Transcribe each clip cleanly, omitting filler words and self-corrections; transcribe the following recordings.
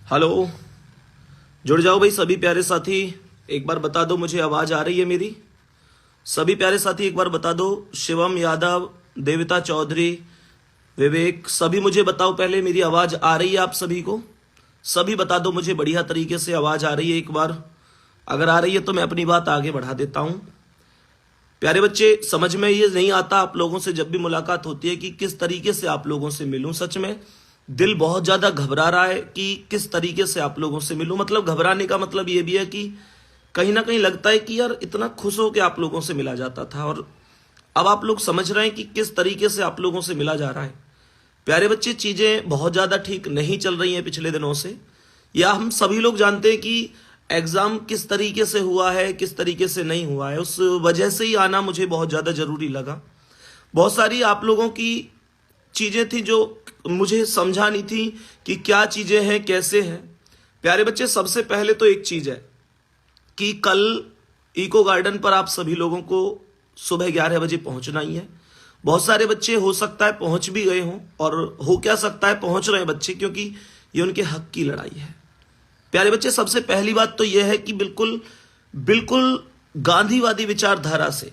Hello, जुड़ जाओ भाई सभी प्यारे साथी। एक बार बता दो मुझे आवाज आ रही है मेरी? सभी प्यारे साथी एक बार बता दो। शिवम यादव, देविता चौधरी, विवेक, सभी मुझे बताओ पहले मेरी आवाज आ रही है आप सभी को? सभी बता दो मुझे बढ़िया तरीके से आवाज आ रही है एक बार। अगर आ रही है तो मैं अपनी बात आगे बढ़ा देता हूं। प्यारे बच्चे, समझ में ये नहीं आता आप लोगों से जब भी मुलाकात होती है कि किस तरीके से आप लोगों से मिलूं। सच में दिल बहुत ज्यादा घबरा रहा है कि किस तरीके से आप लोगों से मिलूं। मतलब घबराने का मतलब ये भी है कि कहीं ना कहीं लगता है कि यार इतना खुश हो के आप लोगों से मिला जाता था और अब आप लोग समझ रहे हैं कि किस तरीके से आप लोगों से मिला जा रहा है। प्यारे बच्चे, चीजें बहुत ज्यादा ठीक नहीं चल रही हैं पिछले दिनों से, या हम सभी लोग जानते हैं कि एग्जाम किस तरीके से हुआ है, किस तरीके से नहीं हुआ है। उस वजह से ही आना मुझे बहुत ज्यादा जरूरी लगा। बहुत सारी आप लोगों की चीजें थी जो मुझे समझानी थी कि क्या चीजें हैं, कैसे हैं। प्यारे बच्चे, सबसे पहले तो एक चीज है कि कल इको गार्डन पर आप सभी लोगों को सुबह 11 बजे पहुंचना ही है। बहुत सारे बच्चे हो सकता है पहुंच भी गए हों, और हो क्या सकता है पहुंच रहे हैं बच्चे, क्योंकि ये उनके हक की लड़ाई है। प्यारे बच्चे, सबसे पहली बात तो यह है कि बिल्कुल बिल्कुल गांधीवादी विचारधारा से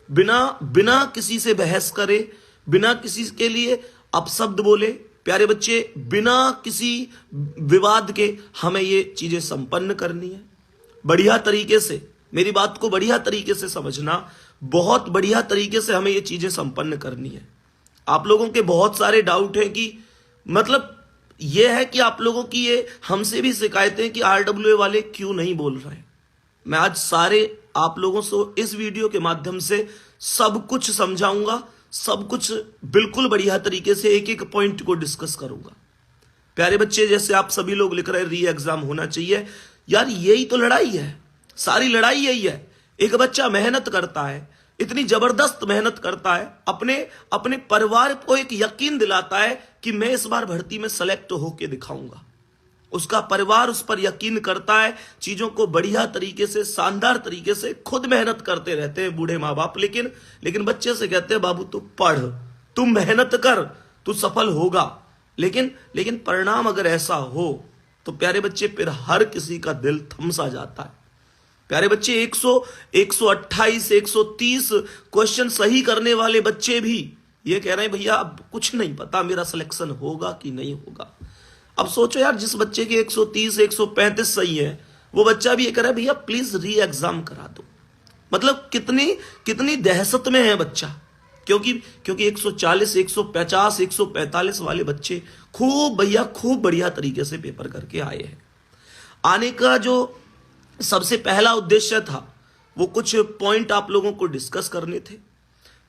बिना बिना किसी से बहस करे, बिना किसी के लिए अपशब्द बोले, प्यारे बच्चे बिना किसी विवाद के हमें ये चीजें संपन्न करनी है। बढ़िया तरीके से, मेरी बात को बढ़िया तरीके से समझना, बहुत बढ़िया तरीके से हमें ये चीजें संपन्न करनी है। आप लोगों के बहुत सारे डाउट हैं कि मतलब ये है कि आप लोगों की ये हमसे भी शिकायतें कि आरडब्ल्यूए वाले क्यों नहीं बोल रहे हैं। मैं आज सारे आप लोगों से इस वीडियो के माध्यम से सब कुछ समझाऊंगा, सब कुछ बिल्कुल बढ़िया तरीके से एक एक पॉइंट को डिस्कस करूंगा। प्यारे बच्चे, जैसे आप सभी लोग लिख रहे हैं री एग्जाम होना चाहिए, यार यही तो लड़ाई है, सारी लड़ाई यही है। एक बच्चा मेहनत करता है, इतनी जबरदस्त मेहनत करता है, अपने अपने परिवार को एक यकीन दिलाता है कि मैं इस बार भर्ती में सेलेक्ट होके दिखाऊंगा। उसका परिवार उस पर यकीन करता है, चीजों को बढ़िया तरीके से, शानदार तरीके से खुद मेहनत करते रहते हैं बूढ़े माँ बाप, लेकिन बच्चे से कहते हैं बाबू तू पढ़, तू मेहनत कर, तू सफल होगा। लेकिन परिणाम अगर ऐसा हो तो प्यारे बच्चे फिर हर किसी का दिल थम सा जाता है। प्यारे बच्चे, 128 130 क्वेश्चन सही करने वाले बच्चे भी ये कह रहे हैं भैया अब कुछ नहीं पता मेरा सिलेक्शन होगा कि नहीं होगा। अब सोचो यार, जिस बच्चे के 130 135 सही है, वो बच्चा भी ये कह रहा है भैया प्लीज री एग्जाम करा दो। मतलब कितनी दहशत में है बच्चा, क्योंकि 140 150 145 वाले बच्चे खूब बढ़िया तरीके से पेपर करके आए हैं। आने का जो सबसे पहला उद्देश्य था वो कुछ पॉइंट आप लोगों को डिस्कस करने थे।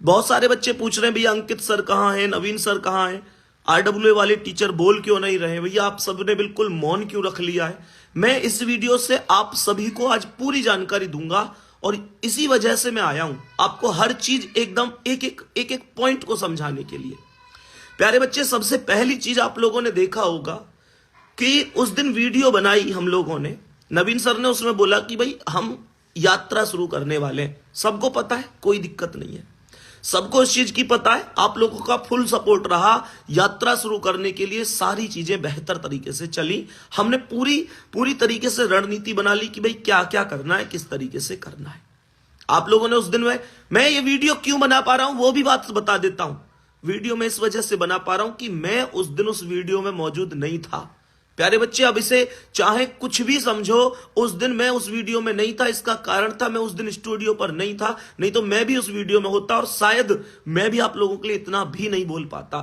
बहुत सारे बच्चे पूछ रहे हैं भैया अंकित सर कहाँ हैं, नवीन सर कहाँ हैं, आरडब्ल्यूए वाले टीचर बोल क्यों नहीं रहे, भैया आप सबने बिल्कुल मौन क्यों रख लिया है। मैं इस वीडियो से आप सभी को आज पूरी जानकारी दूंगा और इसी वजह से मैं आया हूं, आपको हर चीज एकदम एक एक पॉइंट को समझाने के लिए। प्यारे बच्चे, सबसे पहली चीज आप लोगों ने देखा होगा कि उस दिन वीडियो बनाई हम लोगों ने, नवीन सर ने उसमें बोला कि भाई हम यात्रा शुरू करने वाले हैं। सबको पता है, कोई दिक्कत नहीं है, सबको इस चीज की पता है, आप लोगों का फुल सपोर्ट रहा। यात्रा शुरू करने के लिए सारी चीजें बेहतर तरीके से चली। हमने पूरी तरीके से रणनीति बना ली कि भाई क्या क्या करना है, किस तरीके से करना है। आप लोगों ने उस दिन में, मैं ये वीडियो क्यों बना पा रहा हूं वो भी बात बता देता हूं। वीडियो में इस वजह से बना पा रहा हूं कि मैं उस दिन उस वीडियो में मौजूद नहीं था। प्यारे बच्चे, अब इसे चाहे कुछ भी समझो, उस दिन मैं उस वीडियो में नहीं था। इसका कारण था मैं उस दिन स्टूडियो पर नहीं था, नहीं तो मैं भी उस वीडियो में होता और शायद मैं भी आप लोगों के लिए इतना भी नहीं बोल पाता।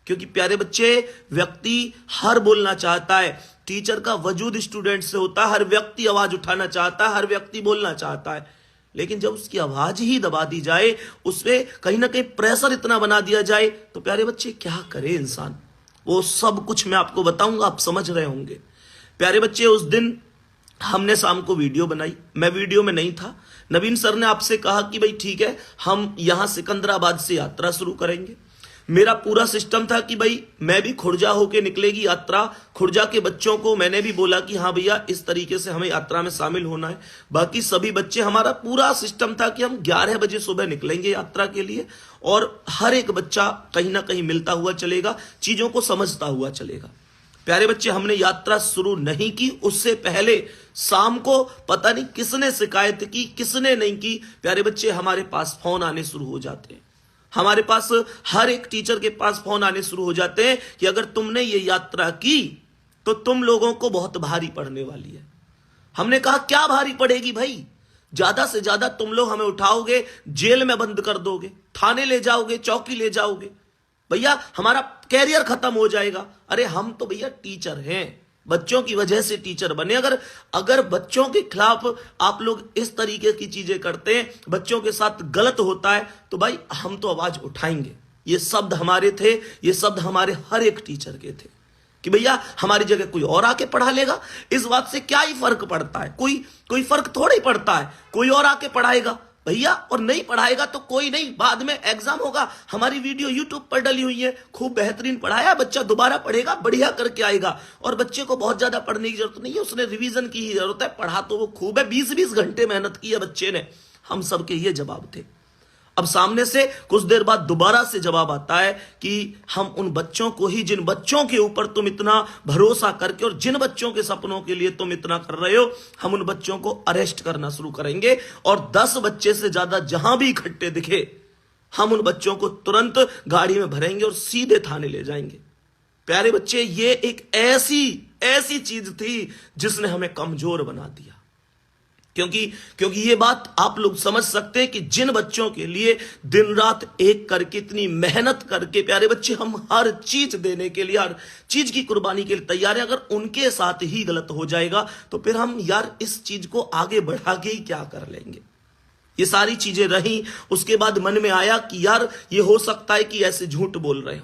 क्योंकि प्यारे बच्चे, व्यक्ति हर बोलना चाहता है, टीचर का वजूद स्टूडेंट से होता है, हर व्यक्ति आवाज उठाना चाहता है, हर व्यक्ति बोलना चाहता है, लेकिन जब उसकी आवाज ही दबा दी जाए, उसपे कहीं ना कहीं प्रेशर इतना बना दिया जाए, तो प्यारे बच्चे क्या करे इंसान। वो सब कुछ मैं आपको बताऊंगा, आप समझ रहे होंगे। प्यारे बच्चे, उस दिन हमने शाम को वीडियो बनाई, मैं वीडियो में नहीं था। नवीन सर ने आपसे कहा कि भाई ठीक है, हम यहां सिकंदराबाद से यात्रा शुरू करेंगे। मेरा पूरा सिस्टम था कि भाई मैं भी खुर्जा होके निकलेगी यात्रा। खुर्जा के बच्चों को मैंने भी बोला कि हाँ भैया इस तरीके से हमें यात्रा में शामिल होना है। बाकी सभी बच्चे, हमारा पूरा सिस्टम था कि हम 11 बजे सुबह निकलेंगे यात्रा के लिए और हर एक बच्चा कहीं ना कहीं मिलता हुआ चलेगा, चीजों को समझता हुआ चलेगा। प्यारे बच्चे, हमने यात्रा शुरू नहीं की, उससे पहले शाम को पता नहीं किसने शिकायत की, किसने नहीं की, प्यारे बच्चे हमारे पास फोन आने शुरू हो जाते हैं। हमारे पास हर एक टीचर के पास फोन आने शुरू हो जाते हैं कि अगर तुमने ये यात्रा की तो तुम लोगों को बहुत भारी पड़ने वाली है। हमने कहा क्या भारी पड़ेगी भाई? ज्यादा से ज्यादा तुम लोग हमें उठाओगे, जेल में बंद कर दोगे, थाने ले जाओगे, चौकी ले जाओगे, भैया हमारा कैरियर खत्म हो जाएगा। अरे हम तो भैया टीचर हैं, बच्चों की वजह से टीचर बने। अगर बच्चों के खिलाफ आप लोग इस तरीके की चीजें करते हैं, बच्चों के साथ गलत होता है, तो भाई हम तो आवाज उठाएंगे। ये शब्द हमारे थे, ये शब्द हमारे हर एक टीचर के थे कि भैया हमारी जगह कोई और आके पढ़ा लेगा, इस बात से क्या ही फर्क पड़ता है? कोई फर्क थोड़ा ही पड़ता है। कोई और आके पढ़ाएगा भैया, और नहीं पढ़ाएगा तो कोई नहीं, बाद में एग्जाम होगा। हमारी वीडियो यूट्यूब पर डली हुई है, खूब बेहतरीन पढ़ाया, बच्चा दोबारा पढ़ेगा, बढ़िया करके आएगा। और बच्चे को बहुत ज्यादा पढ़ने की जरूरत नहीं है, उसने रिवीजन की ही जरूरत है। पढ़ा तो वो खूब है, 20-20 घंटे मेहनत की है बच्चे ने। हम सबके ये जवाब थे। अब सामने से कुछ देर बाद दोबारा से जवाब आता है कि हम उन बच्चों को ही, जिन बच्चों के ऊपर तुम इतना भरोसा करके और जिन बच्चों के सपनों के लिए तुम इतना कर रहे हो, हम उन बच्चों को अरेस्ट करना शुरू करेंगे और 10 बच्चे से ज्यादा जहां भी इकट्ठे दिखे, हम उन बच्चों को तुरंत गाड़ी में भरेंगे और सीधे थाने ले जाएंगे। प्यारे बच्चे, ये एक ऐसी चीज थी जिसने हमें कमजोर बना दिया। क्योंकि ये बात आप लोग समझ सकते हैं कि जिन बच्चों के लिए दिन रात एक करके इतनी मेहनत करके, प्यारे बच्चे, हम हर चीज देने के लिए, हर चीज की कुर्बानी के लिए तैयार हैं, अगर उनके साथ ही गलत हो जाएगा तो फिर हम यार इस चीज को आगे बढ़ा के ही क्या कर लेंगे? ये सारी चीजें रही। उसके बाद मन में आया कि यार ये हो सकता है कि ऐसे झूठ बोल रहे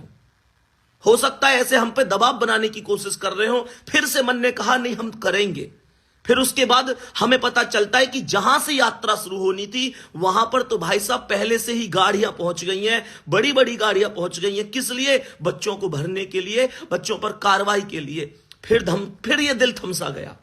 हो सकता है ऐसे हम पे दबाव बनाने की कोशिश कर रहे हो। फिर से मन ने कहा नहीं, हम करेंगे। फिर उसके बाद हमें पता चलता है कि जहां से यात्रा शुरू होनी थी वहां पर तो भाई साहब पहले से ही गाड़ियां पहुंच गई हैं, बड़ी बड़ी गाड़ियां पहुंच गई हैं। किस लिए? बच्चों को भरने के लिए, बच्चों पर कार्रवाई के लिए। फिर ये दिल थमसा गया।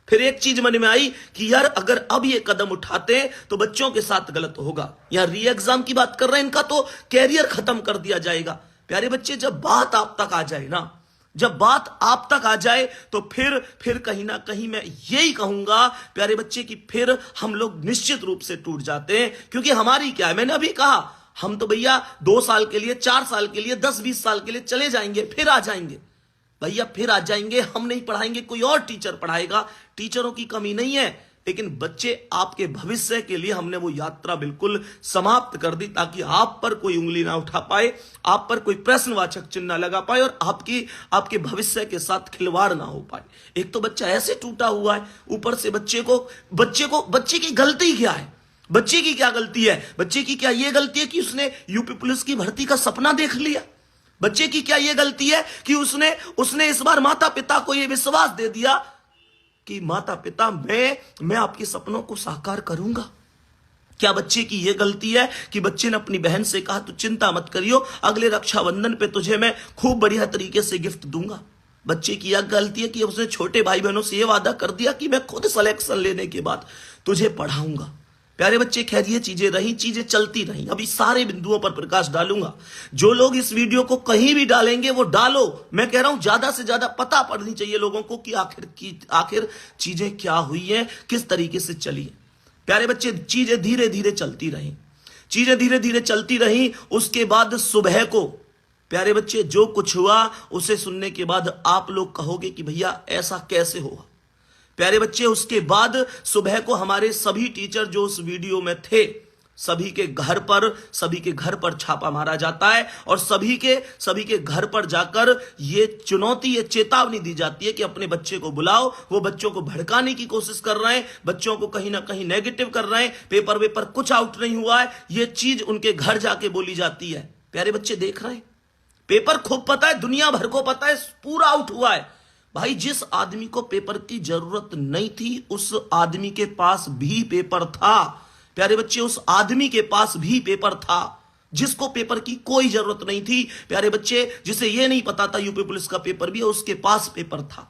फिर एक चीज मन में आई कि यार अगर अब ये कदम उठाते हैं तो बच्चों के साथ गलत होगा। यार री एग्जाम की बात कर रहे हैं, इनका तो कैरियर खत्म कर दिया जाएगा। प्यारे बच्चे, जब बात आप तक आ जाए ना, जब बात आप तक आ जाए तो फिर कहीं ना कहीं मैं यही कहूंगा प्यारे बच्चे कि फिर हम लोग निश्चित रूप से टूट जाते हैं। क्योंकि हमारी क्या है, मैंने अभी कहा, हम तो भैया 2 साल के लिए, 4 साल के लिए, 10-20 साल के लिए चले जाएंगे, फिर आ जाएंगे भैया, फिर आ जाएंगे। हम नहीं पढ़ाएंगे, कोई और टीचर पढ़ाएगा। टीचरों की कमी नहीं है, लेकिन बच्चे आपके भविष्य के लिए हमने वो यात्रा बिल्कुल समाप्त कर दी, ताकि आप पर कोई उंगली ना उठा पाए, आप पर कोई प्रश्नवाचक चिन्ह ना लगा पाए और आपके भविष्य के साथ खिलवाड़ ना हो पाए। एक तो बच्चा ऐसे टूटा हुआ है, ऊपर से बच्चे की गलती क्या है? बच्चे की क्या गलती है? बच्चे की क्या ये गलती है कि उसने यूपी पुलिस की भर्ती का सपना देख लिया? बच्चे की क्या ये गलती है कि उसने इस बार माता पिता को ये विश्वास दे दिया कि माता पिता मैं आपके सपनों को साकार करूंगा? क्या बच्चे की यह गलती है कि बच्चे ने अपनी बहन से कहा तू चिंता मत करियो, अगले रक्षाबंधन पे तुझे मैं खूब बढ़िया तरीके से गिफ्ट दूंगा? बच्चे की यह गलती है कि उसने छोटे भाई बहनों से यह वादा कर दिया कि मैं खुद सिलेक्शन लेने के बाद तुझे पढ़ाऊंगा? प्यारे बच्चे, खैर ये चीजें रही, चीजें चलती रही। अभी सारे बिंदुओं पर प्रकाश डालूंगा। जो लोग इस वीडियो को कहीं भी डालेंगे वो डालो, मैं कह रहा हूं ज्यादा से ज्यादा पता पड़नी चाहिए लोगों को कि आखिर चीजें क्या हुई हैं, किस तरीके से चली है। प्यारे बच्चे, चीजें धीरे धीरे चलती रही। उसके बाद सुबह को, प्यारे बच्चे, जो कुछ हुआ उसे सुनने के बाद आप लोग कहोगे कि भैया ऐसा कैसे हुआ? प्यारे बच्चे, उसके बाद सुबह को हमारे सभी टीचर जो उस वीडियो में थे, सभी के घर पर छापा मारा जाता है और सभी के घर पर जाकर ये चुनौती, ये चेतावनी दी जाती है कि अपने बच्चे को बुलाओ। वो बच्चों को भड़काने की कोशिश कर रहे हैं, बच्चों को कहीं ना कहीं नेगेटिव कर रहे हैं, पेपर कुछ आउट नहीं हुआ है, ये चीज उनके घर जाके बोली जाती है। प्यारे बच्चे, देख रहे हैं, पेपर खूब पता है, दुनिया भर को पता है, पूरा आउट हुआ है। भाई, जिस आदमी को पेपर की जरूरत नहीं थी उस आदमी के पास भी पेपर था। प्यारे बच्चे, उस आदमी के पास भी पेपर था जिसको पेपर की कोई जरूरत नहीं थी। प्यारे बच्चे, जिसे यह नहीं पता था यूपी पुलिस का पेपर भी है, उसके पास पेपर था।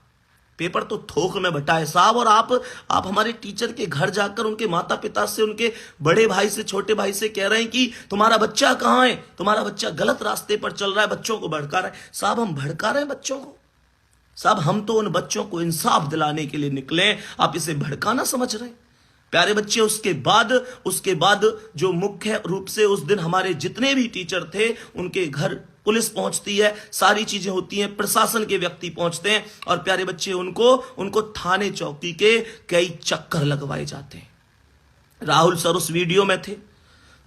पेपर तो थोक में बटा है साहब। और आप हमारे टीचर के घर जाकर उनके माता पिता से, उनके बड़े भाई से, छोटे भाई से कह रहे हैं कि तुम्हारा बच्चा कहां है, तुम्हारा बच्चा गलत रास्ते पर चल रहा है, बच्चों को भड़का रहा है। साहब, हम भड़का रहे हैं बच्चों को? साहब हम तो उन बच्चों को इंसाफ दिलाने के लिए निकले, आप इसे भड़काना समझ रहे हैं। प्यारे बच्चे, उसके बाद जो मुख्य रूप से उस दिन हमारे जितने भी टीचर थे उनके घर पुलिस पहुंचती है, सारी चीजें होती हैं, प्रशासन के व्यक्ति पहुंचते हैं और प्यारे बच्चे उनको थाने चौकी के कई चक्कर लगवाए जाते हैं। राहुल सर उस वीडियो में थे,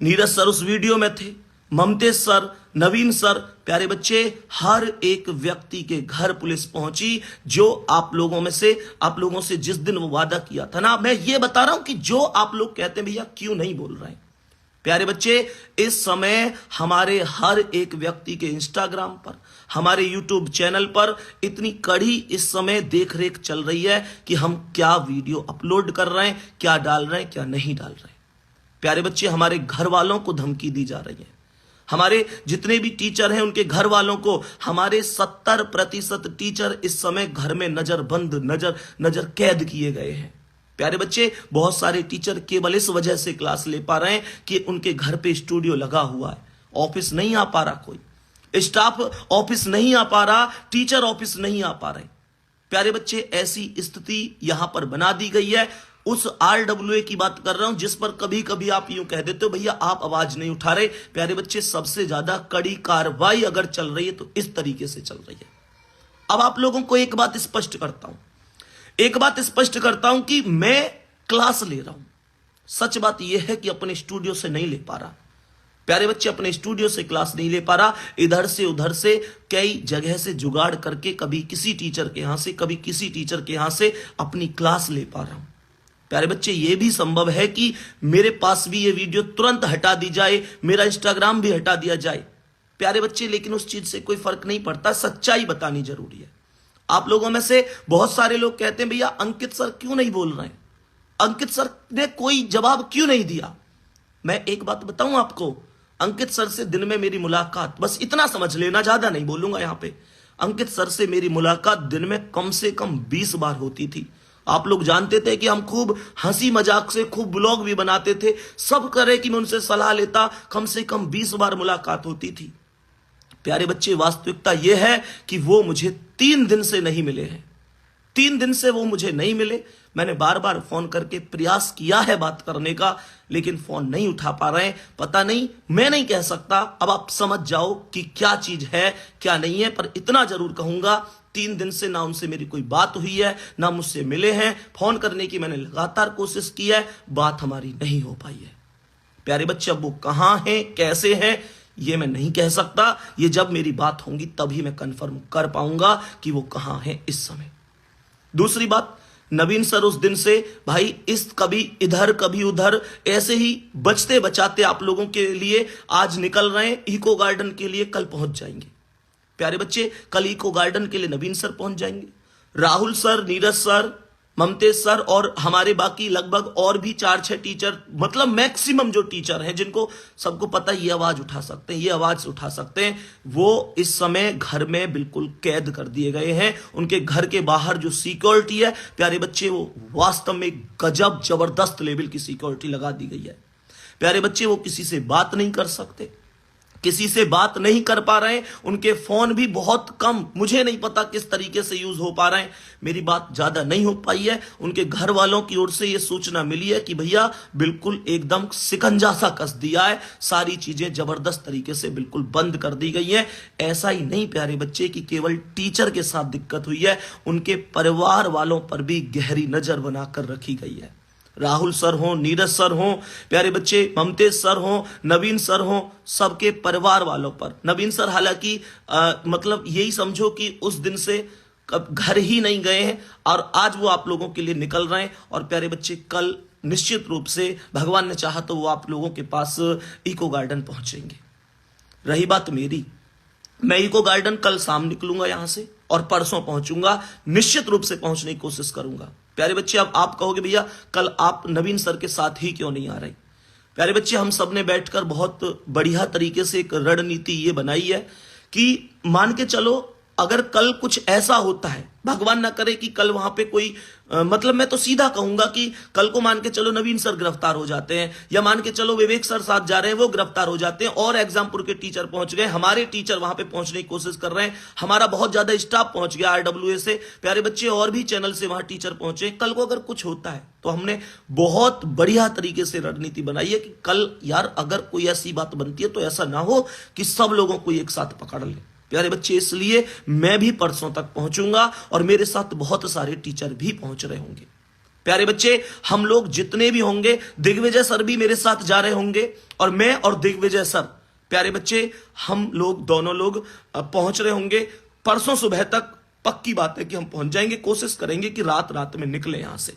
नीरज सर उस वीडियो में थे, ममतेश सर, नवीन सर। प्यारे बच्चे, हर एक व्यक्ति के घर पुलिस पहुंची। जो आप लोगों से जिस दिन वो वादा किया था ना, मैं ये बता रहा हूं कि जो आप लोग कहते हैं भैया क्यों नहीं बोल रहे हैं, प्यारे बच्चे, इस समय हमारे हर एक व्यक्ति के इंस्टाग्राम पर, हमारे यूट्यूब चैनल पर इतनी कड़ी इस समय देख रेख चल रही है कि हम क्या वीडियो अपलोड कर रहे हैं, क्या डाल रहे हैं, क्या नहीं डाल रहे हैं। प्यारे बच्चे, हमारे घर वालों को धमकी दी जा रही है, हमारे जितने भी टीचर हैं उनके घर वालों को। हमारे 70% टीचर इस समय घर में नजर कैद किए गए हैं। प्यारे बच्चे, बहुत सारे टीचर केवल इस वजह से क्लास ले पा रहे हैं कि उनके घर पे स्टूडियो लगा हुआ है, ऑफिस नहीं आ पा रहा, कोई स्टाफ ऑफिस नहीं आ पा रहा, टीचर ऑफिस नहीं आ पा रहे। प्यारे बच्चे, ऐसी स्थिति यहां पर बना दी गई है। उस RWA की बात कर रहा हूं जिस पर कभी कभी आप यूं कह देते हो भैया आप आवाज नहीं उठा रहे। प्यारे बच्चे, सबसे ज्यादा कड़ी कार्रवाई अगर चल रही है तो इस तरीके से चल रही है। अब आप लोगों को एक बात स्पष्ट करता हूं कि मैं क्लास ले रहा हूं। सच बात यह है कि अपने स्टूडियो से नहीं ले पा रहा। प्यारे बच्चे, अपने स्टूडियो से क्लास नहीं ले पा रहा, इधर से उधर से कई जगह से जुगाड़ करके कभी किसी टीचर के यहां से, कभी किसी टीचर के यहां से अपनी क्लास ले पा रहा हूं। प्यारे बच्चे, यह भी संभव है कि मेरे पास भी ये वीडियो तुरंत हटा दी जाए, मेरा इंस्टाग्राम भी हटा दिया जाए। प्यारे बच्चे, लेकिन उस चीज से कोई फर्क नहीं पड़ता, सच्चाई बतानी जरूरी है। आप लोगों में से बहुत सारे लोग कहते हैं भैया अंकित सर क्यों नहीं बोल रहे हैं, अंकित सर ने कोई जवाब क्यों नहीं दिया। मैं एक बात बताऊं आपको, अंकित सर से दिन में मेरी मुलाकात, बस इतना समझ लेना, ज्यादा नहीं बोलूंगा यहां पे। अंकित सर से मेरी मुलाकात दिन में कम से कम 20 बार होती थी। आप लोग जानते थे कि हम खूब हंसी मजाक से खूब ब्लॉग भी बनाते थे, सब करे कि मैं उनसे सलाह लेता, कम से कम 20 बार मुलाकात होती थी। प्यारे बच्चे, वास्तविकता यह है कि वो मुझे 3 दिन से नहीं मिले हैं। 3 दिन से वो मुझे नहीं मिले। मैंने बार बार फोन करके प्रयास किया है बात करने का, लेकिन फोन नहीं उठा पा रहे हैं। पता नहीं, मैं नहीं कह सकता, अब आप समझ जाओ कि क्या चीज है क्या नहीं है। पर इतना जरूर कहूंगा, 3 दिन से ना उनसे मेरी कोई बात हुई है, ना मुझसे मिले हैं। फोन करने की मैंने लगातार कोशिश की है, बात हमारी नहीं हो पाई है। प्यारे बच्चे, अब वो कहां हैं, कैसे हैं, ये मैं नहीं कह सकता। ये जब मेरी बात होगी तभी मैं कंफर्म कर पाऊंगा कि वो कहां हैं इस समय। दूसरी बात, नवीन सर उस दिन से भाई कभी इधर कभी उधर ऐसे ही बचते बचाते आप लोगों के लिए आज निकल रहे हैं। इको गार्डन के लिए कल पहुंच जाएंगे। प्यारे बच्चे, कल इको गार्डन के लिए नवीन सर पहुंच जाएंगे। Rahul sir, Neeraj sir, Mamtesh sir और हमारे बाकी लगभग और भी 4-6 टीचर, मतलब मैक्सिमम जो टीचर हैं जिनको सबको पता ये आवाज उठा सकते हैं, वो इस समय घर में बिल्कुल कैद कर दिए गए हैं। उनके घर के बाहर जो सिक्योरिटी है प्यारे बच्चे, वो वास्तव में गजब जबरदस्त लेवल की सिक्योरिटी लगा दी गई है। प्यारे बच्चे, वो किसी से बात नहीं कर सकते, किसी से बात नहीं कर पा रहे हैं। उनके फोन भी बहुत कम, मुझे नहीं पता किस तरीके से यूज हो पा रहे हैं। मेरी बात ज्यादा नहीं हो पाई है। उनके घर वालों की ओर से यह सूचना मिली है कि भैया बिल्कुल एकदम शिकंजा सा कस दिया है, सारी चीजें जबरदस्त तरीके से बिल्कुल बंद कर दी गई है। ऐसा ही नहीं प्यारे बच्चे कि केवल टीचर के साथ दिक्कत हुई है, उनके परिवार वालों पर भी गहरी नजर बनाकर रखी गई है। राहुल सर हो, नीरज सर हो, प्यारे बच्चे, ममतेश सर हो, नवीन सर हो, सबके परिवार वालों पर। नवीन सर हालांकि मतलब यही समझो कि उस दिन से कब घर ही नहीं गए हैं और आज वो आप लोगों के लिए निकल रहे हैं। और प्यारे बच्चे, कल निश्चित रूप से भगवान ने चाहा तो वो आप लोगों के पास इको गार्डन पहुंचेंगे। रही बात मेरी, मैं इको गार्डन कल शाम निकलूंगा यहां से और परसों पहुंचूंगा, निश्चित रूप से पहुंचने की कोशिश करूंगा। प्यारे बच्चे, अब आप कहोगे भैया कल आप नवीन सर के साथ ही क्यों नहीं आ रहे। प्यारे बच्चे, हम सब ने बैठकर बहुत बढ़िया तरीके से एक रणनीति ये बनाई है कि मान के चलो अगर कल कुछ ऐसा होता है, भगवान ना करे कि कल वहां पे कोई मतलब मैं तो सीधा कहूंगा कि कल को मान के चलो नवीन सर गिरफ्तार हो जाते हैं, या मान के चलो विवेक सर साथ जा रहे हैं वो गिरफ्तार हो जाते हैं, और एग्जामपुर के टीचर पहुंच गए, हमारे टीचर वहां पे पहुंचने की कोशिश कर रहे हैं, हमारा बहुत ज्यादा स्टाफ पहुंच गया RWA से, प्यारे बच्चे और भी चैनल से वहां टीचर पहुंचे, कल को अगर कुछ होता है तो हमने बहुत बढ़िया तरीके से रणनीति बनाई है कि कल यार अगर कोई ऐसी बात बनती है तो ऐसा ना हो कि सब लोगों को एक साथ पकड़ ले। प्यारे बच्चे, इसलिए मैं भी परसों तक पहुंचूंगा और मेरे साथ बहुत सारे टीचर भी पहुंच रहे होंगे। प्यारे बच्चे, हम लोग जितने भी होंगे, दिग्विजय सर भी मेरे साथ जा रहे होंगे और मैं और दिग्विजय सर, प्यारे बच्चे, हम लोग दोनों लोग पहुंच रहे होंगे परसों सुबह तक। पक्की बात है कि हम पहुंच जाएंगे, कोशिश करेंगे कि रात में निकले यहां से।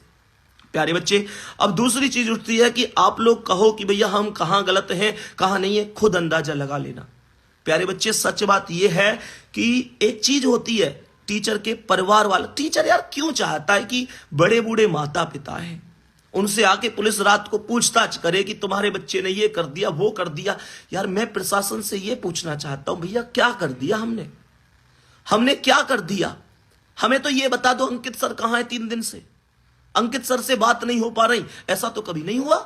प्यारे बच्चे, अब दूसरी चीज उठती है कि आप लोग कहो कि भैया हम कहां गलत हैं कहां नहीं है, खुद अंदाजा लगा लेना। प्यारे बच्चे, सच बात यह है कि एक चीज होती है टीचर के परिवार वाला, टीचर यार क्यों चाहता है कि बड़े बूढ़े माता पिता हैं उनसे आके पुलिस रात को पूछताछ करे कि तुम्हारे बच्चे ने ये कर दिया वो कर दिया। यार मैं प्रशासन से ये पूछना चाहता हूं, भैया क्या कर दिया हमने क्या कर दिया? हमें तो ये बता दो अंकित सर कहां है 3 दिन से, अंकित सर से बात नहीं हो पा रही। ऐसा तो कभी नहीं हुआ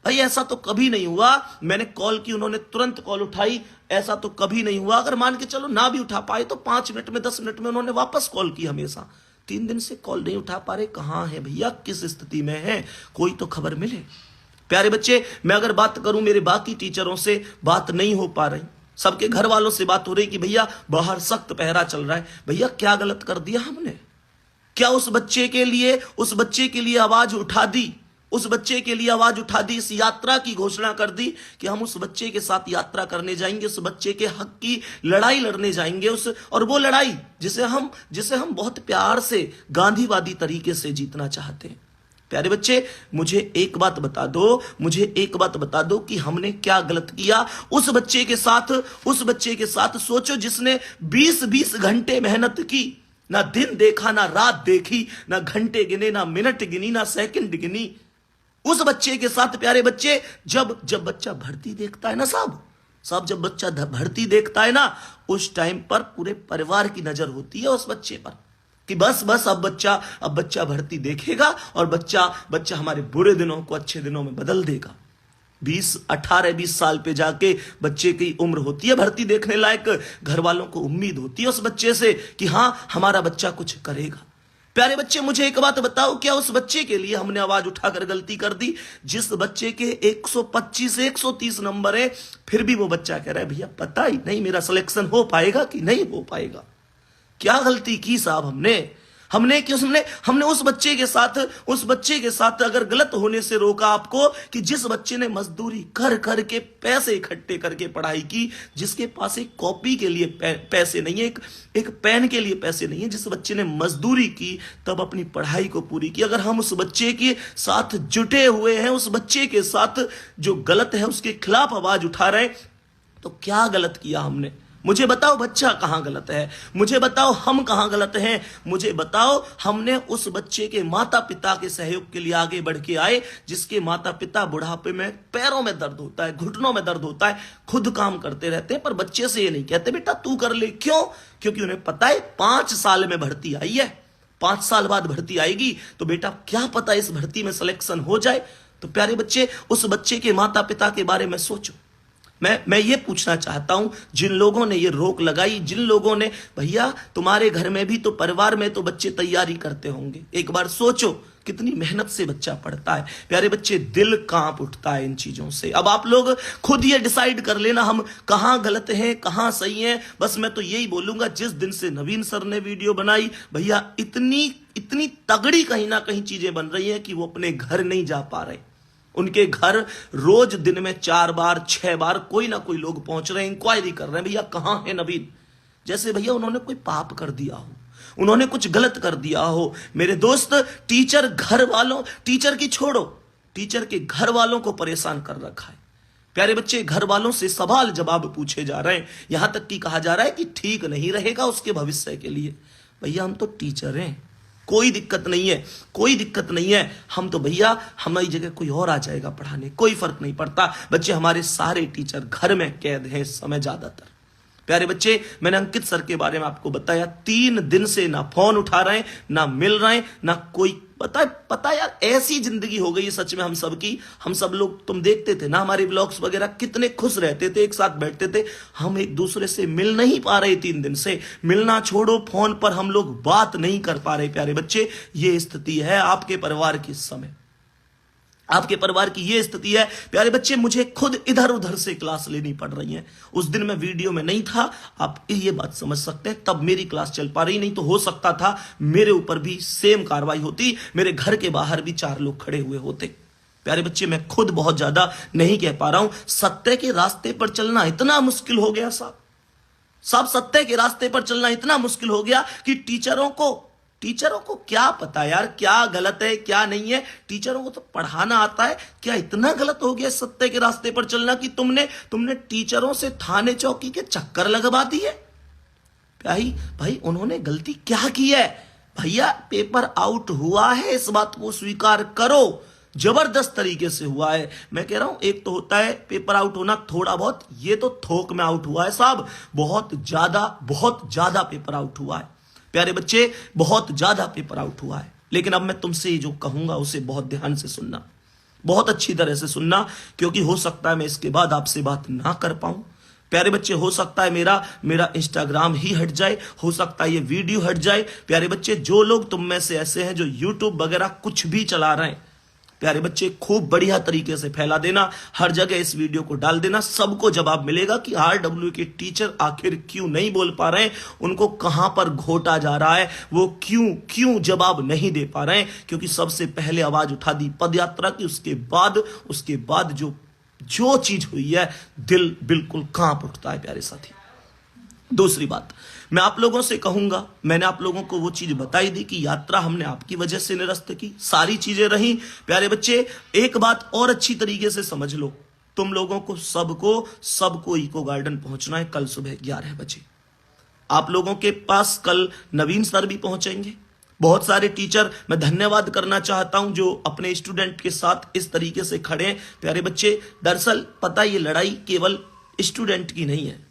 भाई, ऐसा तो कभी नहीं हुआ। मैंने कॉल की, उन्होंने तुरंत कॉल उठाई, ऐसा तो कभी नहीं हुआ। अगर मान के चलो ना भी उठा पाए तो 5 मिनट में 10 मिनट में उन्होंने वापस कॉल की। हमेशा 3 दिन से कॉल नहीं उठा पा रहे, कहां है भैया, किस स्थिति में है, कोई तो खबर मिले। प्यारे बच्चे, मैं अगर बात करूं मेरे बाकी टीचरों से बात नहीं हो पा रही, सबके घर वालों से बात हो रही कि भैया बाहर सख्त पहरा चल रहा है। भैया क्या गलत कर दिया हमने? क्या उस बच्चे के लिए आवाज उठा दी, उस बच्चे के लिए आवाज उठा दी, इस यात्रा की घोषणा कर दी कि हम उस बच्चे के साथ यात्रा करने जाएंगे, उस बच्चे के हक की लड़ाई लड़ने जाएंगे, और वो लड़ाई जिसे हम बहुत प्यार से गांधीवादी तरीके से जीतना चाहते हैं। प्यारे बच्चे, मुझे एक बात बता दो कि हमने क्या गलत किया उस बच्चे के साथ। सोचो, जिसने 20-20 घंटे मेहनत की, ना दिन देखा ना रात देखी, ना घंटे गिने ना मिनट गिनी ना सेकंड गिनी, उस बच्चे के साथ। प्यारे बच्चे, जब बच्चा भर्ती देखता है ना साहब, जब बच्चा भर्ती देखता है ना, उस टाइम पर पूरे परिवार की नजर होती है उस बच्चे पर कि बस अब बच्चा भर्ती देखेगा और बच्चा हमारे बुरे दिनों को अच्छे दिनों में बदल देगा। 18-20 साल पे जाके बच्चे की उम्र होती है भर्ती देखने लायक, घर वालों को उम्मीद होती है उस बच्चे से कि हां हमारा बच्चा कुछ करेगा। प्यारे बच्चे, मुझे एक बात बताओ, क्या उस बच्चे के लिए हमने आवाज उठाकर गलती कर दी? जिस बच्चे के 125 से 130 नंबर है, फिर भी वो बच्चा कह रहा है भैया पता ही नहीं मेरा सिलेक्शन हो पाएगा कि नहीं हो पाएगा। क्या गलती की साहब हमने उस बच्चे के साथ अगर गलत होने से रोका आपको कि जिस बच्चे ने मजदूरी कर करके पैसे इकट्ठे करके पढ़ाई की, जिसके पास एक कॉपी के लिए पैसे नहीं है, एक पेन के लिए पैसे नहीं है, जिस बच्चे ने मजदूरी की तब अपनी पढ़ाई को पूरी की, अगर हम उस बच्चे के साथ जुटे हुए हैं, उस बच्चे के साथ जो गलत है उसके खिलाफ आवाज उठा रहे हैं, तो क्या गलत किया हमने? मुझे बताओ बच्चा कहां गलत है, मुझे बताओ हम कहां गलत हैं, मुझे बताओ हमने उस बच्चे के माता पिता के सहयोग के लिए आगे बढ़ के आए, जिसके माता पिता बुढ़ापे में पैरों में दर्द होता है, घुटनों में दर्द होता है, खुद काम करते रहते हैं, पर बच्चे से ये नहीं कहते बेटा तू कर ले। क्यों? क्योंकि उन्हें पता है 5 साल में भर्ती आई है, 5 साल बाद भर्ती आएगी, तो बेटा क्या पता इस भर्ती में सिलेक्शन हो जाए। तो प्यारे बच्चे, उस बच्चे के माता पिता के बारे में सोचो। मैं ये पूछना चाहता हूं, जिन लोगों ने ये रोक लगाई, जिन लोगों ने, भैया तुम्हारे घर में भी तो, परिवार में तो बच्चे तैयारी करते होंगे, एक बार सोचो कितनी मेहनत से बच्चा पढ़ता है। प्यारे बच्चे, दिल कांप उठता है इन चीजों से। अब आप लोग खुद ये डिसाइड कर लेना हम कहां गलत हैं कहां सही हैं। बस मैं तो यही बोलूंगा, जिस दिन से नवीन सर ने वीडियो बनाई, भैया इतनी तगड़ी कहीं ना कहीं चीजें बन रही हैं कि वो अपने घर नहीं जा पा रहे। उनके घर रोज दिन में 4 बार 6 बार कोई ना कोई लोग पहुंच रहे हैं, इंक्वायरी कर रहे हैं, भैया कहां है नवीन। जैसे भैया उन्होंने कोई पाप कर दिया हो, उन्होंने कुछ गलत कर दिया हो। मेरे दोस्त, टीचर की छोड़ो, टीचर के घर वालों को परेशान कर रखा है। प्यारे बच्चे, घर वालों से सवाल जवाब पूछे जा रहे हैं, यहां तक कि कहा जा रहा है कि ठीक नहीं रहेगा उसके भविष्य के लिए। भैया हम तो टीचर हैं, कोई दिक्कत नहीं है, हम तो भैया हमारी जगह कोई और आ जाएगा पढ़ाने, कोई फर्क नहीं पड़ता। बच्चे, हमारे सारे टीचर घर में कैद हैं इस समय ज्यादातर। प्यारे बच्चे, मैंने अंकित सर के बारे में आपको बताया, 3 दिन से ना फोन उठा रहे हैं, ना मिल रहे हैं, ना कोई पता यार, ऐसी जिंदगी हो गई है सच में हम सब की। हम सब लोग, तुम देखते थे ना हमारे ब्लॉग्स वगैरह, कितने खुश रहते थे, एक साथ बैठते थे। हम एक दूसरे से मिल नहीं पा रहे 3 दिन से। मिलना छोड़ो, फोन पर हम लोग बात नहीं कर पा रहे। प्यारे बच्चे, ये स्थिति है आपके परिवार की इस समय, आपके परिवार की ये स्थिति है। प्यारे बच्चे, मुझे खुद इधर उधर से क्लास लेनी पड़ रही है। उस दिन मैं वीडियो में नहीं था, आप ये बात समझ सकते हैं, तब मेरी क्लास चल पा रही नहीं तो हो सकता था मेरे ऊपर भी सेम कार्रवाई होती, मेरे घर के बाहर भी 4 लोग खड़े हुए होते। प्यारे बच्चे, मैं खुद बहुत ज्यादा नहीं कह पा रहा हूं। सत्य के रास्ते पर चलना इतना मुश्किल हो गया साहब, सत्य के रास्ते पर चलना इतना मुश्किल हो गया कि टीचरों को क्या पता यार क्या गलत है क्या नहीं है। टीचरों को तो पढ़ाना आता है, क्या इतना गलत हो गया सत्य के रास्ते पर चलना कि तुमने टीचरों से थाने चौकी के चक्कर लगवा दिए। भाई उन्होंने गलती क्या की है? भैया, पेपर आउट हुआ है, इस बात को स्वीकार करो, जबरदस्त तरीके से हुआ है। मैं कह रहा हूं, एक तो होता है पेपर आउट होना थोड़ा बहुत, ये तो थोक में आउट हुआ है साहब, बहुत ज्यादा पेपर आउट हुआ है। प्यारे बच्चे, बहुत ज्यादा पेपर आउट हुआ है। लेकिन अब मैं तुमसे जो कहूंगा उसे बहुत ध्यान से सुनना, बहुत अच्छी तरह से सुनना, क्योंकि हो सकता है मैं इसके बाद आपसे बात ना कर पाऊं। प्यारे बच्चे, हो सकता है मेरा इंस्टाग्राम ही हट जाए, हो सकता है ये वीडियो हट जाए। प्यारे बच्चे, जो लोग तुम में से ऐसे हैं जो यूट्यूब वगैरह कुछ भी चला रहे हैं, प्यारे बच्चे, खूब बढ़िया तरीके से फैला देना, हर जगह इस वीडियो को डाल देना। सबको जवाब मिलेगा कि RW के टीचर आखिर क्यों नहीं बोल पा रहे हैं, उनको कहां पर घोटा जा रहा है, वो क्यों जवाब नहीं दे पा रहे हैं। क्योंकि सबसे पहले आवाज उठा दी पदयात्रा की, उसके बाद जो चीज हुई है, दिल बिल्कुल कांप उठता है प्यारे साथी। दूसरी बात, मैं आप लोगों से कहूंगा, मैंने आप लोगों को वो चीज बताई दी कि यात्रा हमने आपकी वजह से निरस्त की, सारी चीजें रही। प्यारे बच्चे, एक बात और अच्छी तरीके से समझ लो, तुम लोगों को सबको इको गार्डन पहुंचना है कल सुबह 11 बजे। आप लोगों के पास कल नवीन सर भी पहुंचेंगे। बहुत सारे टीचर, मैं धन्यवाद करना चाहता हूं जो अपने स्टूडेंट के साथ इस तरीके से खड़े हैं। प्यारे बच्चे, दरअसल पता, ये लड़ाई केवल स्टूडेंट की नहीं है,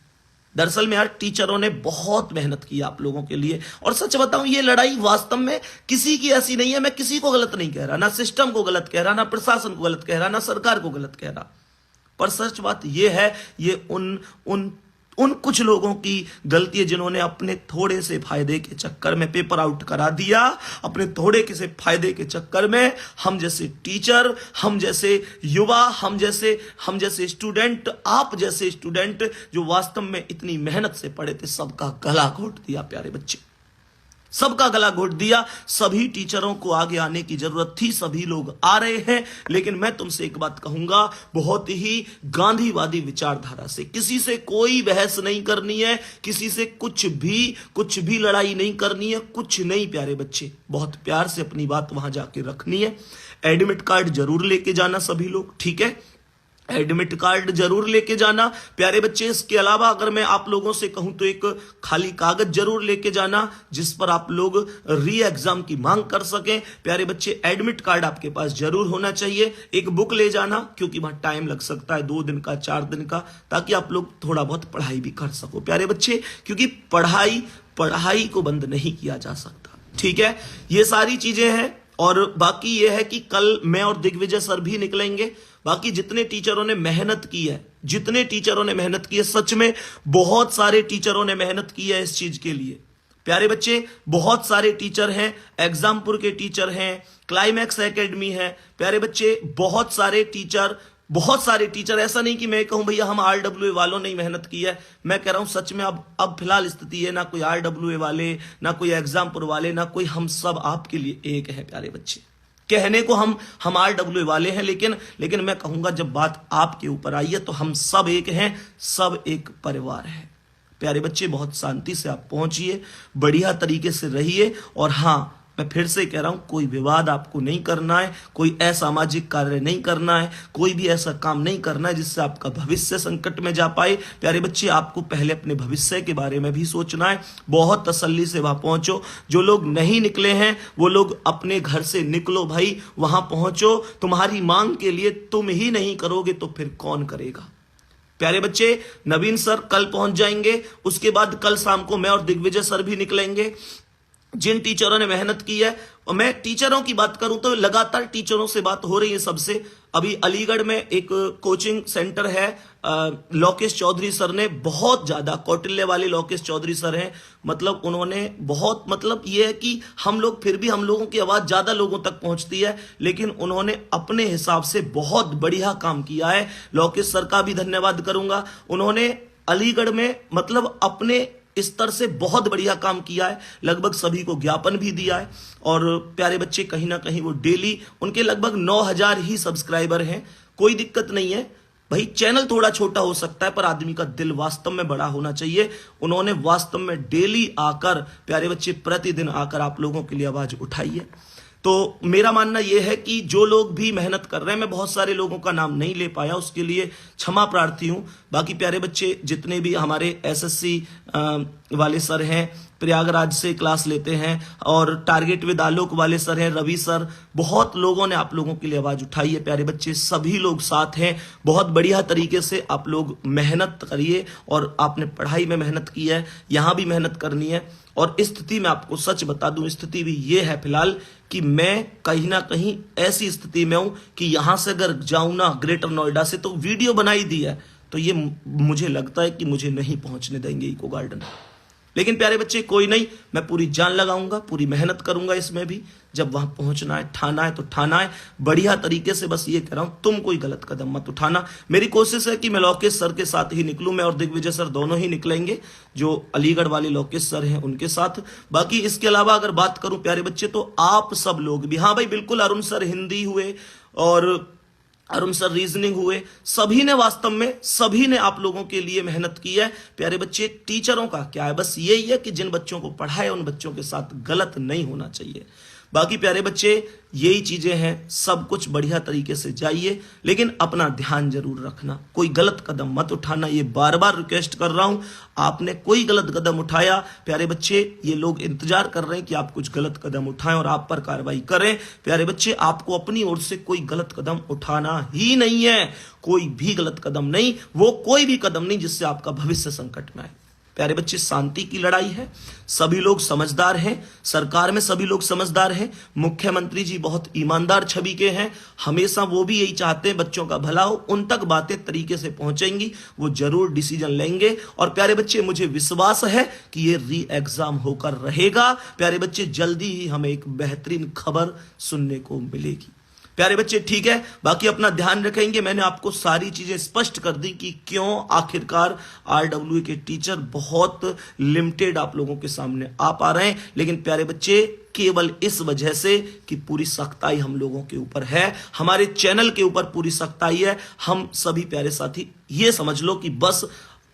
दरअसल में यार टीचरों ने बहुत मेहनत की आप लोगों के लिए। और सच बताऊं, ये लड़ाई वास्तव में किसी की ऐसी नहीं है, मैं किसी को गलत नहीं कह रहा, ना सिस्टम को गलत कह रहा, ना प्रशासन को गलत कह रहा, ना सरकार को गलत कह रहा, पर सच बात यह है, ये उन कुछ लोगों की गलती है जिन्होंने अपने थोड़े से फायदे के चक्कर में पेपर आउट करा दिया। अपने थोड़े से फायदे के चक्कर में हम जैसे टीचर, हम जैसे युवा, हम जैसे स्टूडेंट, आप जैसे स्टूडेंट जो वास्तव में इतनी मेहनत से पढ़े थे, सबका गला घोट दिया प्यारे बच्चे, सबका गला घोट दिया। सभी टीचरों को आगे आने की जरूरत थी, सभी लोग आ रहे हैं। लेकिन मैं तुमसे एक बात कहूंगा, बहुत ही गांधीवादी विचारधारा से, किसी से कोई बहस नहीं करनी है, किसी से कुछ भी लड़ाई नहीं करनी है, कुछ नहीं प्यारे बच्चे, बहुत प्यार से अपनी बात वहां जाके रखनी है। एडमिट कार्ड जरूर लेके जाना सभी लोग, ठीक है, एडमिट कार्ड जरूर लेके जाना प्यारे बच्चे। इसके अलावा अगर मैं आप लोगों से कहूं तो एक खाली कागज जरूर लेके जाना जिस पर आप लोग री एग्जाम की मांग कर सकें। प्यारे बच्चे, एडमिट कार्ड आपके पास जरूर होना चाहिए। एक बुक ले जाना, क्योंकि वहां टाइम लग सकता है 2 दिन का, 4 दिन का, ताकि आप लोग थोड़ा बहुत पढ़ाई भी कर सको प्यारे बच्चे, क्योंकि पढ़ाई को बंद नहीं किया जा सकता, ठीक है। ये सारी चीजें हैं। और बाकी यह है कि कल मैं और दिग्विजय सर भी निकलेंगे। बाकी जितने टीचरों ने मेहनत की है, सच में बहुत सारे टीचरों ने मेहनत की है इस चीज के लिए प्यारे बच्चे। बहुत सारे टीचर हैं, एग्जामपुर के टीचर हैं, क्लाइमैक्स एकेडमी है प्यारे बच्चे, बहुत सारे टीचर। ऐसा नहीं कि मैं कहूं भैया हम RWA वालों ने मेहनत की है, मैं कह रहा हूं सच में अब फिलहाल स्थिति है, ना कोई RWA वाले, ना कोई एग्जामपुर वाले, ना कोई, हम सब आपके लिए एक है प्यारे बच्चे। कहने को हम RWA वाले हैं, लेकिन मैं कहूंगा जब बात आपके ऊपर आई है तो हम सब एक हैं, सब एक परिवार है प्यारे बच्चे। बहुत शांति से आप पहुंचिए, बढ़िया तरीके से रहिए। और हाँ, मैं फिर से कह रहा हूं, कोई विवाद आपको नहीं करना है, कोई असामाजिक कार्य नहीं करना है, कोई भी ऐसा काम नहीं करना है जिससे आपका भविष्य संकट में जा पाए प्यारे बच्चे। आपको पहले अपने भविष्य के बारे में भी सोचना है, बहुत तसल्ली से वहां पहुंचो। जो लोग नहीं निकले हैं वो लोग अपने घर से निकलो भाई, वहां पहुंचो। तुम्हारी मांग के लिए तुम ही नहीं करोगे तो फिर कौन करेगा प्यारे बच्चे, नवीन सर कल पहुंच जाएंगे, उसके बाद कल शाम को मैं और दिग्विजय सर भी निकलेंगे। जिन टीचरों ने मेहनत की है, और मैं टीचरों की बात करूं तो लगातार टीचरों से बात हो रही है सबसे। अभी अलीगढ़ में एक कोचिंग सेंटर है, लोकेश चौधरी सर ने बहुत ज्यादा, कौटिल्य वाले लोकेश चौधरी सर हैं, मतलब उन्होंने बहुत, मतलब ये है कि हम लोग फिर भी, हम लोगों की आवाज ज्यादा लोगों तक पहुंचती है, लेकिन उन्होंने अपने हिसाब से बहुत बढ़िया काम किया है। लोकेश सर का भी धन्यवाद करूंगा। उन्होंने अलीगढ़ में मतलब अपने स्तर से बहुत बढ़िया काम किया है, लगभग सभी को ज्ञापन भी दिया है। और प्यारे बच्चे, कहीं ना कहीं वो डेली, उनके लगभग 9,000 ही सब्सक्राइबर हैं। कोई दिक्कत नहीं है भाई, चैनल थोड़ा छोटा हो सकता है पर आदमी का दिल वास्तव में बड़ा होना चाहिए। उन्होंने वास्तव में डेली आकर, प्यारे बच्चे, प्रतिदिन आकर आप लोगों के लिए आवाज उठाई है। तो मेरा मानना यह है कि जो लोग भी मेहनत कर रहे हैं, मैं बहुत सारे लोगों का नाम नहीं ले पाया, उसके लिए क्षमा प्रार्थी हूं। बाकी प्यारे बच्चे, जितने भी हमारे एसएससी वाले सर हैं, प्रयागराज से क्लास लेते हैं, और टारगेट विद आलोक वाले सर हैं, रवि सर, बहुत लोगों ने आप लोगों के लिए आवाज उठाई है। प्यारे बच्चे, सभी लोग साथ हैं, बहुत बढ़िया तरीके से आप लोग मेहनत करिए। और आपने पढ़ाई में मेहनत की है, यहां भी मेहनत करनी है। और स्थिति में आपको सच बता दूं, स्थिति भी ये है फिलहाल कि मैं कहीं ना कहीं ऐसी स्थिति में हूं कि यहां से अगर जाऊं ना ग्रेटर नोएडा से, तो वीडियो बनाई दी है, तो ये मुझे लगता है कि मुझे नहीं पहुंचने देंगे इको गार्डन। लेकिन प्यारे बच्चे, कोई नहीं, मैं पूरी जान लगाऊंगा, पूरी मेहनत करूंगा इसमें भी। जब वहां पहुंचना है, ठाना है तो ठाना है बढ़िया तरीके से। बस ये कह रहा हूं, तुम कोई गलत कदम मत उठाना। मेरी कोशिश है कि मैं लोकेश सर के साथ ही निकलूं, मैं और दिग्विजय सर दोनों ही निकलेंगे, जो अलीगढ़ वाले लोकेश सर हैं उनके साथ। बाकी इसके अलावा अगर बात करूं प्यारे बच्चे, तो आप सब लोग भी, हाँ भाई बिल्कुल, अरुण सर हिंदी हुए और अरुण सर रीजनिंग हुए, सभी ने वास्तव में, सभी ने आप लोगों के लिए मेहनत की है। प्यारे बच्चे, टीचरों का क्या है, बस यही है कि जिन बच्चों को पढ़ाए उन बच्चों के साथ गलत नहीं होना चाहिए। बाकी प्यारे बच्चे, यही चीजें हैं, सब कुछ बढ़िया तरीके से जाइए, लेकिन अपना ध्यान जरूर रखना, कोई गलत कदम मत उठाना, ये बार बार रिक्वेस्ट कर रहा हूं। आपने कोई गलत कदम उठाया, प्यारे बच्चे, ये लोग इंतजार कर रहे हैं कि आप कुछ गलत कदम उठाएं और आप पर कार्रवाई करें। प्यारे बच्चे, आपको अपनी ओर से कोई गलत कदम उठाना ही नहीं है, कोई भी गलत कदम नहीं, वो कोई भी कदम नहीं जिससे आपका भविष्य संकट में आए। प्यारे बच्चे, शांति की लड़ाई है, सभी लोग समझदार हैं, सरकार में सभी लोग समझदार हैं, मुख्यमंत्री जी बहुत ईमानदार छवि के हैं, हमेशा वो भी यही चाहते हैं बच्चों का भला हो, उन तक बातें तरीके से पहुंचेंगी, वो जरूर डिसीजन लेंगे। और प्यारे बच्चे, मुझे विश्वास है कि ये री एग्जाम होकर रहेगा। प्यारे बच्चे, जल्दी ही हमें एक बेहतरीन खबर सुनने को मिलेगी। प्यारे बच्चे, ठीक है, बाकी अपना ध्यान रखेंगे। मैंने आपको सारी चीजें स्पष्ट कर दी कि क्यों आखिरकार आरडब्ल्यूए के टीचर बहुत लिमिटेड आप लोगों के सामने आ पा रहे हैं। लेकिन प्यारे बच्चे, केवल इस वजह से कि पूरी सख्ताई हम लोगों के ऊपर है, हमारे चैनल के ऊपर पूरी सख्ताई है। हम सभी प्यारे साथी ये समझ लो कि बस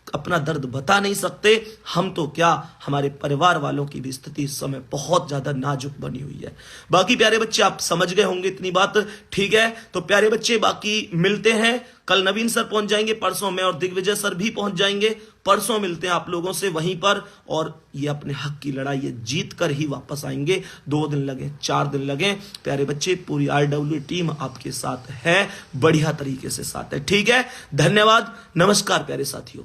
अपना दर्द बता नहीं सकते, हम तो क्या, हमारे परिवार वालों की भी स्थिति इस समय बहुत ज्यादा नाजुक बनी हुई है। बाकी प्यारे बच्चे, आप समझ गए होंगे इतनी बात, ठीक है। तो प्यारे बच्चे, बाकी मिलते हैं कल। नवीन सर पहुंच जाएंगे, परसों मैं और दिग्विजय सर भी पहुंच जाएंगे, परसों मिलते हैं आप लोगों से वहीं पर। और ये अपने हक की लड़ाई है, जीत कर ही वापस आएंगे। 2 दिन लगे, 4 दिन लगे, प्यारे बच्चे, पूरी आरडब्ल्यू टीम आपके साथ है, बढ़िया तरीके से साथ है, ठीक है। धन्यवाद, नमस्कार प्यारे साथियों।